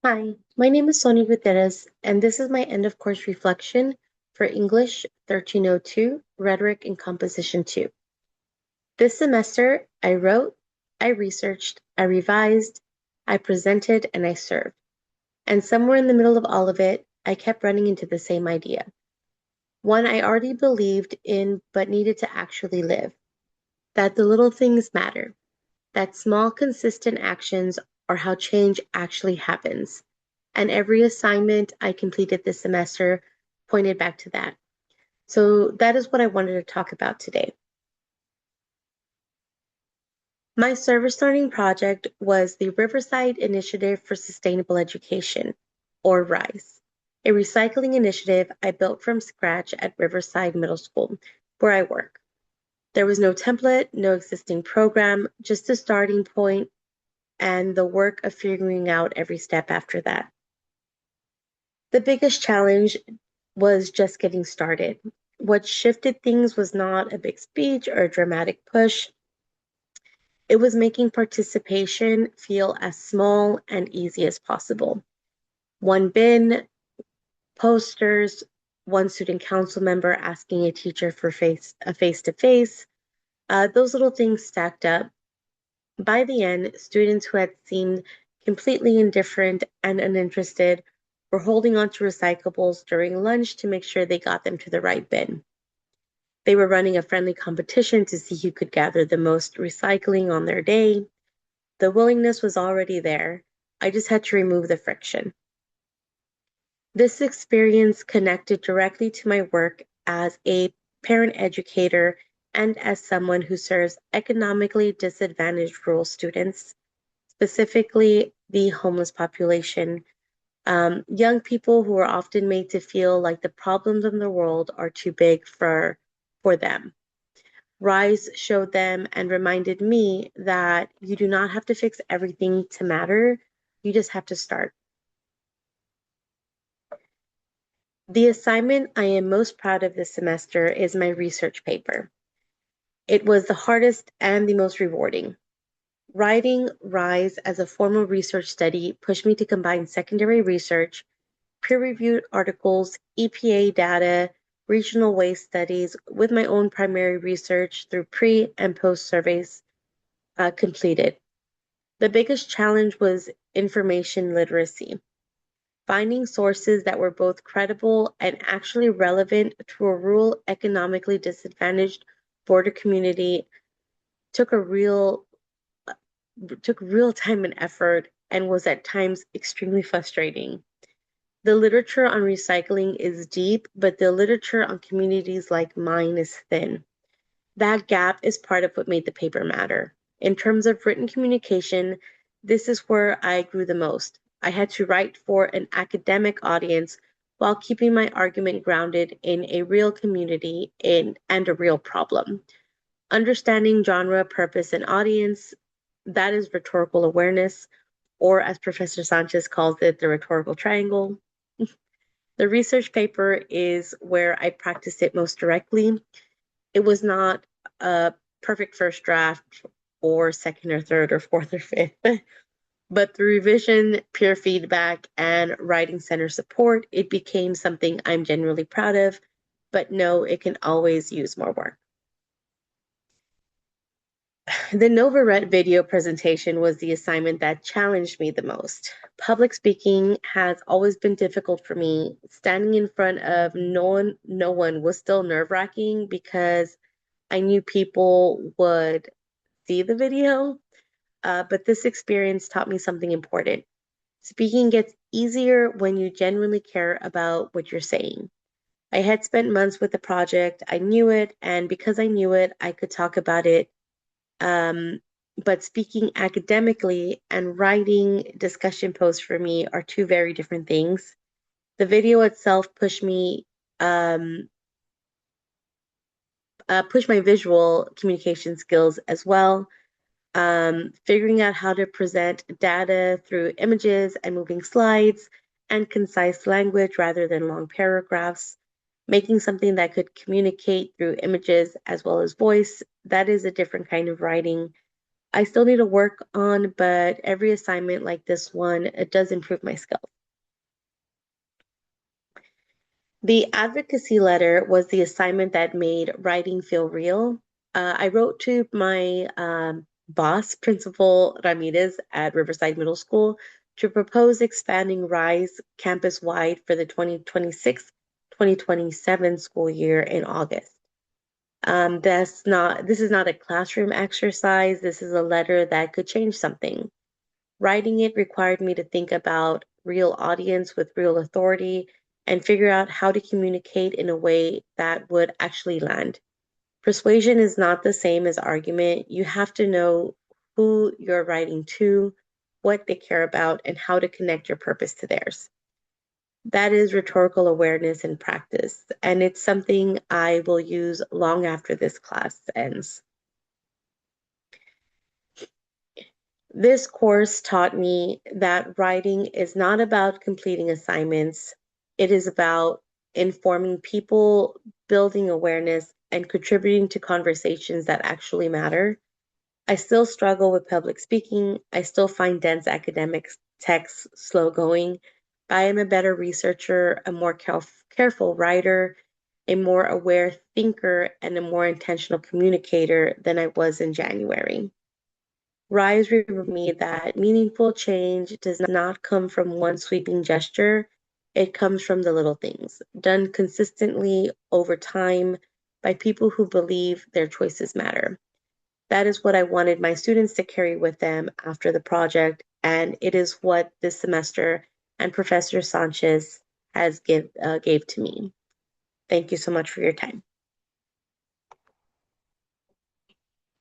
Hi, my name is Sonia Gutierrez, and this is my end of course reflection for English 1302, Rhetoric and Composition 2. This semester, I wrote, I researched, I revised, I presented, and I served. And somewhere in the middle of all of it, I kept running into the same idea. One I already believed in but needed to actually live. That the little things matter. That small, consistent actions are how change actually happens. And every assignment I completed this semester pointed back to that. So that is what I wanted to talk about today. My service learning project was the Riverside Initiative for Sustainable Education, or RISE, a recycling initiative I built from scratch at Riverside Middle School, where I work. There was no template, no existing program, just a starting point and the work of figuring out every step after that. The biggest challenge was just getting started. What shifted things was not a big speech or a dramatic push. It was making participation feel as small and easy as possible. One bin, posters, one student council member asking a teacher for a face-to-face. Those little things stacked up. By the end, students who had seemed completely indifferent and uninterested were holding on to recyclables during lunch to make sure they got them to the right bin. They were running a friendly competition to see who could gather the most recycling on their day. The willingness was already there. I just had to remove the friction. This experience connected directly to my work as a parent educator and as someone who serves economically disadvantaged rural students, specifically the homeless population, young people who are often made to feel like the problems in the world are too big for them. RISE showed them and reminded me that you do not have to fix everything to matter. You just have to start. The assignment I am most proud of this semester is my research paper. It was the hardest and the most rewarding. Writing RISE as a formal research study pushed me to combine secondary research, peer-reviewed articles, EPA data, regional waste studies with my own primary research through pre and post surveys completed. The biggest challenge was information literacy. Finding sources that were both credible and actually relevant to a rural, economically disadvantaged border community took real time and effort and was at times extremely frustrating. The literature on recycling is deep, but the literature on communities like mine is thin. That gap is part of what made the paper matter. In terms of written communication, this is where I grew the most. I had to write for an academic audience while keeping my argument grounded in a real community and a real problem. Understanding genre, purpose, and audience, that is rhetorical awareness, or as Professor Sanchez calls it, the rhetorical triangle. The research paper is where I practiced it most directly. It was not a perfect first draft or second or third or fourth or fifth, but through revision, peer feedback, and writing center support, it became something I'm genuinely proud of, but no, it can always use more work. The Novaret video presentation was the assignment that challenged me the most. Public speaking has always been difficult for me. Standing in front of no one was still nerve-wracking because I knew people would see the video, but this experience taught me something important. Speaking gets easier when you genuinely care about what you're saying. I had spent months with the project, I knew it, and because I knew it, I could talk about it. Um, but speaking academically and writing discussion posts for me are two very different things. The video itself um, pushed my visual communication skills as well. Figuring out how to present data through images and moving slides and concise language rather than long paragraphs, making something that could communicate through images as well as voice. That is a different kind of writing. I still need to work on, but every assignment like this one, it does improve my skills. The advocacy letter was the assignment that made writing feel real. I wrote to my boss, Principal Ramirez at Riverside Middle School, to propose expanding RISE campus-wide for the 2026-2027 school year in August. This is not a classroom exercise. This is a letter that could change something. Writing it required me to think about real audience with real authority and figure out how to communicate in a way that would actually land. Persuasion is not the same as argument. You have to know who you're writing to, what they care about, and how to connect your purpose to theirs. That is rhetorical awareness in practice, and it's something I will use long after this class ends. This course taught me that writing is not about completing assignments. It is about informing people, building awareness, and contributing to conversations that actually matter. I still struggle with public speaking. I still find dense academic texts slow going. But I am a better researcher, a more careful writer, a more aware thinker, and a more intentional communicator than I was in January. Rise reminded me that meaningful change does not come from one sweeping gesture. It comes from the little things, done consistently over time by people who believe their choices matter. That is what I wanted my students to carry with them after the project, and it is what this semester and Professor Sanchez gave to me. Thank you so much for your time.